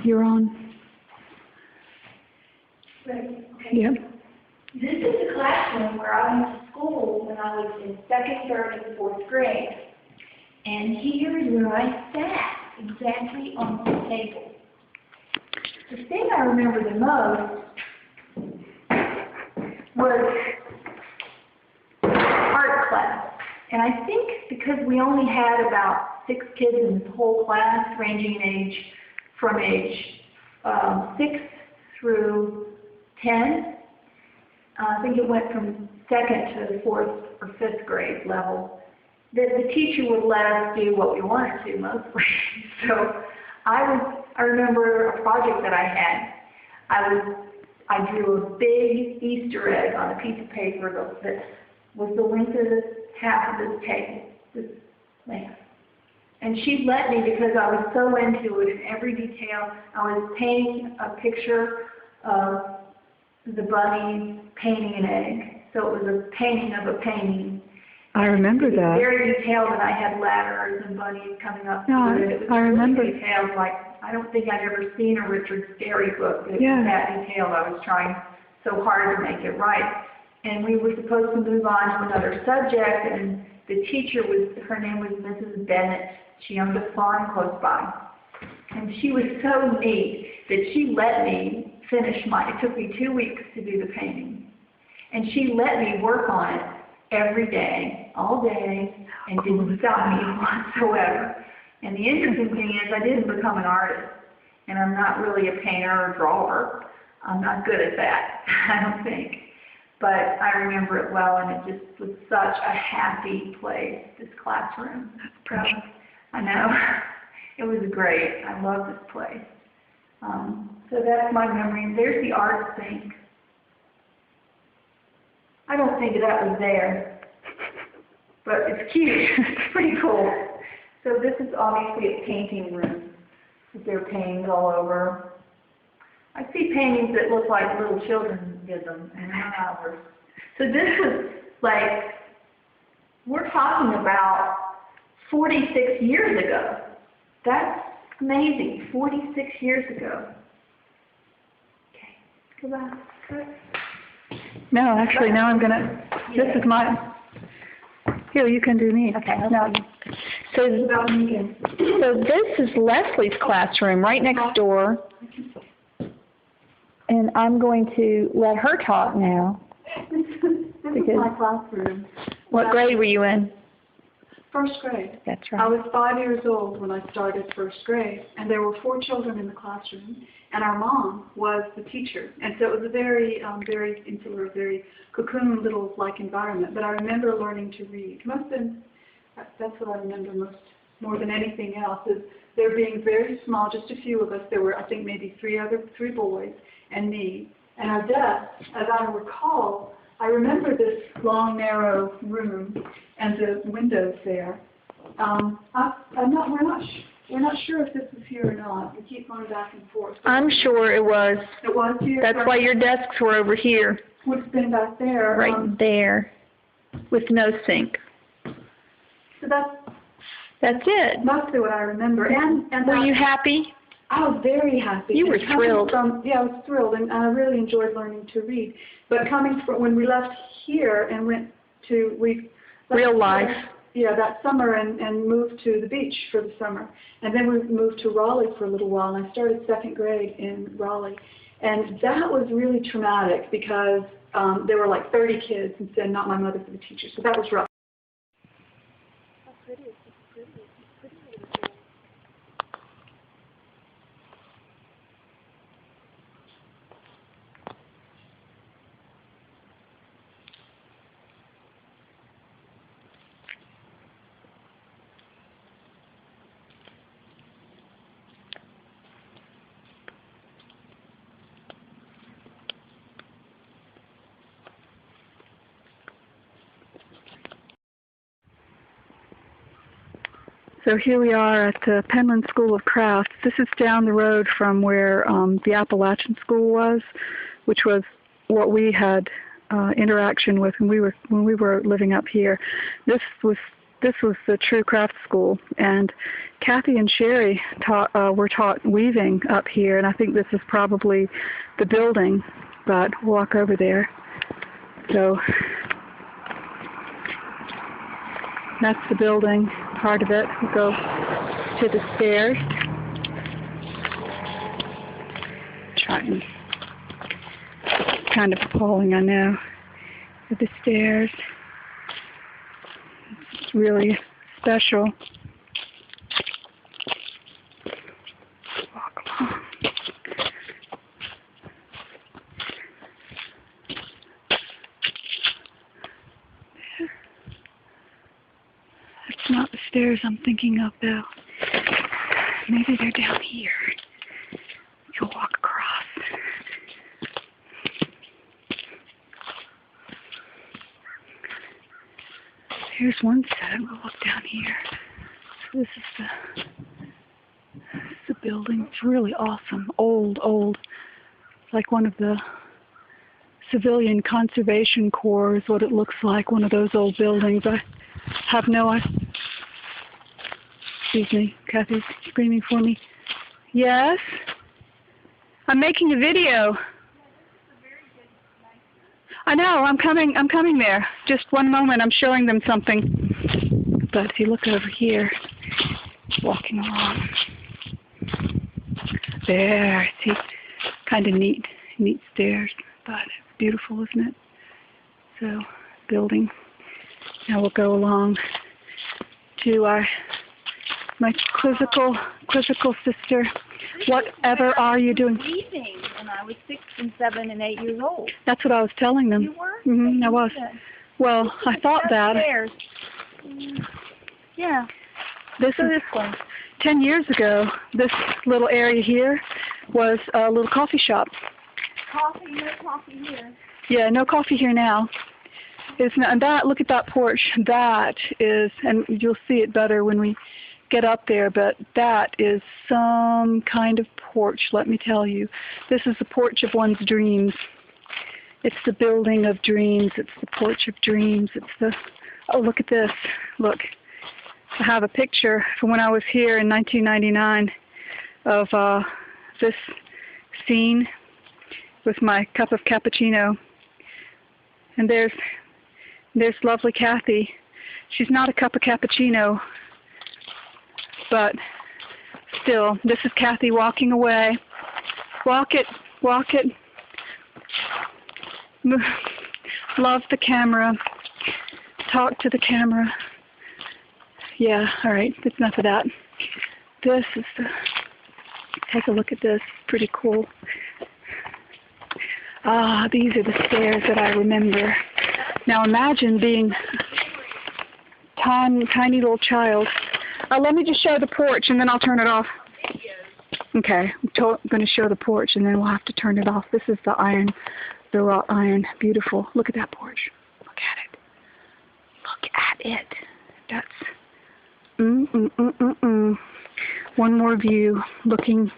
You're on. Right. Okay. Yep. This is the classroom where I went to school when I was in second, third, and fourth grade. And here is where I sat, exactly on the table. The thing I remember the most was art class. And I think because we only had about 6 kids in the whole class, ranging in age from age 6 through 10, I think it went from second to the 4th or 5th grade level, that the teacher would let us do what we wanted to mostly. So I remember a project that I had. I drew a big Easter egg on a piece of paper that was the length of this half of this table, this length. And she let me because I was so into it in every detail. I was painting a picture of the bunny painting an egg. So it was a painting of a painting. I remember It was that. very detailed, and I had ladders and bunnies coming up No, through it. It was I remember. really detailed, like I don't think I'd ever seen a Richard Scarry book that Yeah. was that detailed. I was trying so hard to make it right. And we were supposed to move on to another subject, and the teacher her name was Mrs. Bennett. She owned a farm close by. And she was so neat that she let me finish it took me 2 weeks to do the painting. And she let me work on it every day, all day, and didn't stop me whatsoever. And the interesting thing is I didn't become an artist, and I'm not really a painter or drawer. I'm not good at that, I don't think. But I remember it well, and it just was such a happy place, this classroom. So, I know. It was great. I love this place. So that's my memory. There's the art thing. I don't think that was there, but it's cute. It's pretty cool. So this is obviously a painting room. There are paintings all over. I see paintings that look like little children did them, and not ours. So this was like, we're talking about 46 years ago. That's amazing, 46 years ago. Okay, goodbye. Good. No, actually, now I'm gonna. This is my. Here, you can do me. Okay. No. So this is Leslie's classroom, right next door. And I'm going to let her talk now. This is my classroom. What grade were you in? First grade. That's I right. was 5 years old when I started first grade, and there were 4 children in the classroom, and our mom was the teacher. And so it was a very insular, very cocoon little like environment. But I remember learning to read. That's what I remember more than anything else, is there being very small, just a few of us. There were, I think, maybe 3 boys and me. And our desk, as I recall, I remember this long, narrow room and the windows there. We're not sure if this is here or not. We keep going back and forth. I'm sure it was. It was here. That's why your desks were over here, Would have been back there. right there, with no sink. So that's it. mostly what I remember. And Were you happy? I was very happy. You were thrilled. Yeah, I was thrilled, and I really enjoyed learning to read. But coming from when we left here and went to Real life. Yeah, that summer and moved to the beach for the summer, and then we moved to Raleigh for a little while. And I started second grade in Raleigh, and that was really traumatic because there were like 30 kids instead, not my mother for the teacher. So that was rough. So here we are at the Penland School of Crafts. This is down the road from where the Appalachian School was, which was what we had interaction with when we were living up here. This this was the true craft school, and Cathie and Sherry were taught weaving up here, and I think this is probably the building, but we'll walk over there. So that's the building, part of it. We'll go to the stairs. Trying. Kind of appalling, I know. With the stairs. It's really special. Walk along. There. That's not the stairs I'm thinking of, though. Maybe they're down here. You'll walk across. Here's one set. We'll look down here. So this is the building. It's really awesome. Old. It's like one of the civilian conservation corps is what it looks like. One of those old buildings. I have no idea. Excuse me. Cathie's screaming for me. Yes? I'm making a video. I know, I'm coming there. Just one moment, I'm showing them something. But if you look over here, walking along. There, see, kind of neat stairs, but beautiful, isn't it? So, building. Now we'll go along to my quizzical sister. Whatever are you doing? Weaving when I was 6 and 7 and 8 years old. That's what I was telling them. You were? Mm-hmm, I was. Well, I thought that. Yeah. This one. 10 years ago, this little area here was a little coffee shop. Coffee? No coffee here. Yeah, no coffee here now. It's not, and that, look at that porch. That is, and you'll see it better when we get up there, but that is some kind of porch, let me tell you. This is the porch of one's dreams. It's the building of dreams. It's the porch of dreams. It's the, oh, look at this. Look. I have a picture from when I was here in 1999 of this scene with my cup of cappuccino. And there's lovely Cathie. She's not a cup of cappuccino, but still, this is Cathie walking away. Walk it. Love the camera. Talk to the camera. Yeah, all right, that's enough of that. This is take a look at this. Pretty cool. Ah, these are the stairs that I remember. Now imagine being a tiny little child. Let me just show the porch and then I'll turn it off. Okay, I'm going to show the porch and then we'll have to turn it off. This is the wrought iron. Beautiful. Look at that porch. Look at it. Look at it. That's one more view. Looking.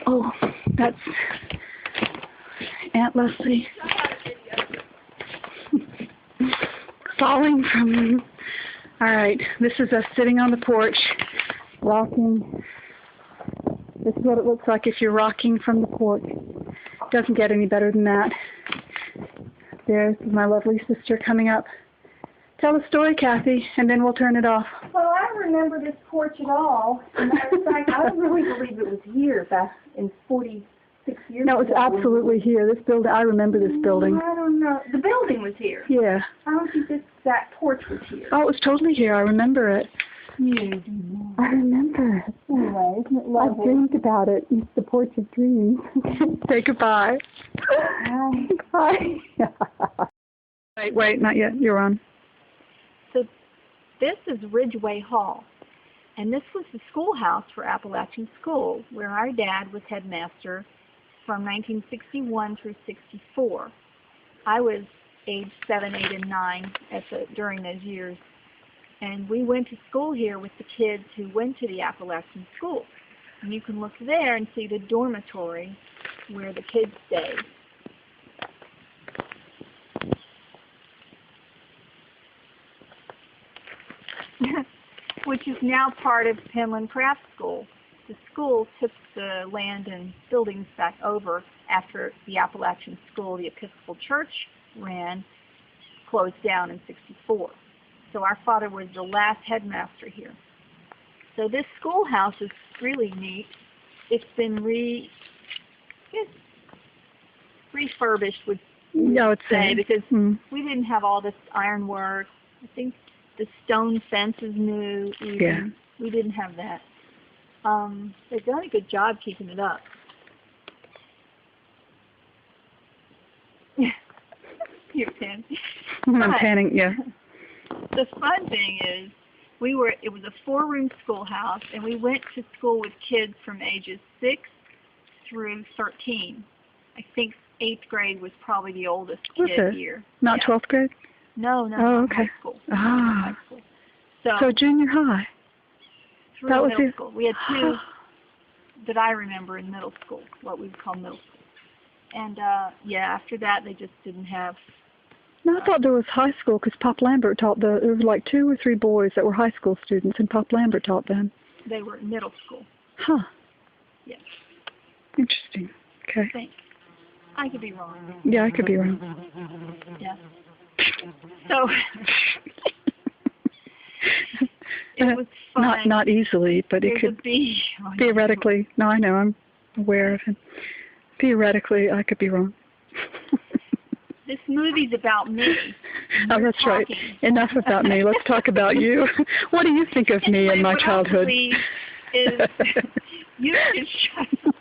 Oh, that's Aunt Leslie. Falling from. All right, this is us sitting on the porch, rocking. This is what it looks like if you're rocking from the porch. Doesn't get any better than that. There's my lovely sister coming up. Tell the story, Cathie, and then we'll turn it off. Well, I don't remember this porch at all. And I was like, I don't really believe it was here back in 46 years ago. No, it was absolutely here. This building, I remember this building. I don't know. The building was here. Yeah. I don't think that porch was here. Oh, it was totally here. I remember it. Yeah. I remember it. Anyway, isn't it lovely? I dreamed about it. It's the porch of dreams. Say goodbye. Bye. Wait, not yet. You're on. So this is Ridgeway Hall, and this was the schoolhouse for Appalachian School, where our dad was headmaster from 1961 through 64. I was age 7, 8, and 9 during those years, and we went to school here with the kids who went to the Appalachian School. And you can look there and see the dormitory where the kids stayed. which is now part of Penland Craft School. The school took the land and buildings back over after the Appalachian School, the Episcopal Church ran, closed down in '64. So our father was the last headmaster here. So this schoolhouse is really neat. It's been refurbished, would say, because we didn't have all this ironwork. I think the stone fence is new even. Yeah. We didn't have that. They've done a good job keeping it up. You're panning. I'm panning, yeah. The fun thing is, it was a 4-room schoolhouse, and we went to school with kids from ages 6 through 13. I think 8th grade was probably the oldest kid here. Not 12th grade? No, Oh, okay. High school. Ah. High school. So junior high. Through middle school. We had 2 that I remember in middle school, what we would call middle school. And yeah, after that they just didn't have. No, I thought there was high school because Pop Lambert taught there were like 2 or 3 boys that were high school students, and Pop Lambert taught them. They were in middle school. Huh. Yes. Interesting. Okay. I think. I could be wrong. Yeah, I could be wrong. Yeah. So it was fun. Not easily, but it could be. Theoretically. No, I know. I'm aware of it. Theoretically, I could be wrong. This movie's about me. Oh, that's right. Enough about me. Let's talk about you. What do you think of me and my childhood? Please, is you can shut up.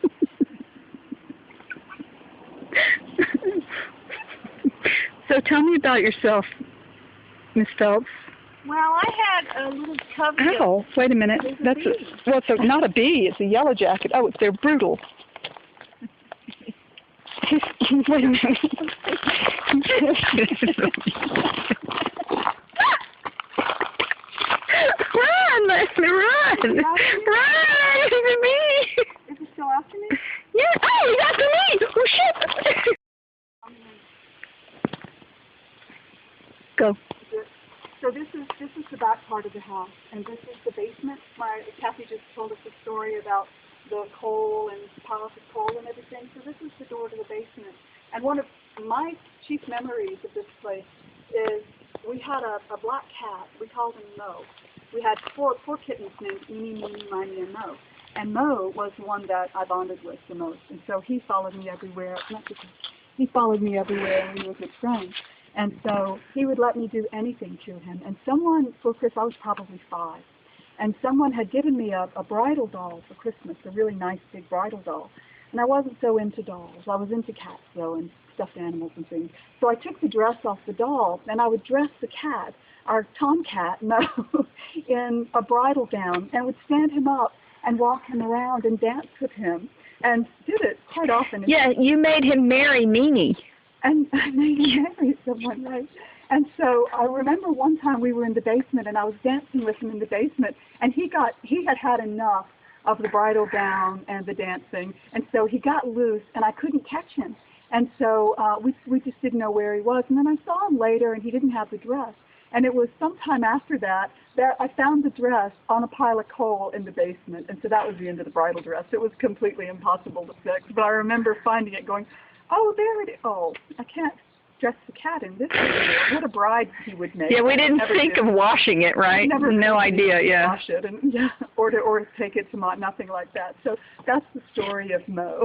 So tell me about yourself, Miss Phelps. Well, I had a little cubby. Oh, wait a minute. That's not a bee. It's a yellow jacket. Oh, they're brutal. Wait a minute. Run, Leslie, run! Run! It's me! Is it still after me? Yeah. Oh, he's after me! Oh, shit! Go. So this is the back part of the house, and this is the basement. Cathie just told us a story about the coal and piles of coal and everything. So this is the door to the basement. And one of my chief memories of this place is we had a black cat. We called him Mo. We had four kittens named Eenie, Meenie, Miny, and Mo. And Mo was the one that I bonded with the most. And so he followed me everywhere. He followed me everywhere, and we were good friends. And so he would let me do anything to him. And someone, for Christmas, I was probably 5, and someone had given me a bridal doll for Christmas, a really nice big bridal doll. And I wasn't so into dolls. I was into cats, though, and stuffed animals and things. So I took the dress off the doll, and I would dress the cat, our tomcat, Mo, in a bridal gown, and would stand him up and walk him around and dance with him, and did it quite often. Yeah, you made him marry Meanie. And I made him marry someone, right? And so I remember one time we were in the basement, and I was dancing with him in the basement, and he had had enough of the bridal gown and the dancing, and so he got loose, and I couldn't catch him. And so we just didn't know where he was. And then I saw him later, and he didn't have the dress. And it was sometime after that I found the dress on a pile of coal in the basement, and so that was the end of the bridal dress. It was completely impossible to fix, but I remember finding it going, oh, there it is. Oh, I can't dress the cat in this. What a bride he would make. Yeah, we didn't think of washing it, right? No idea, yeah. Wash it, and, yeah, or to take it to nothing like that. So that's the story of Mo.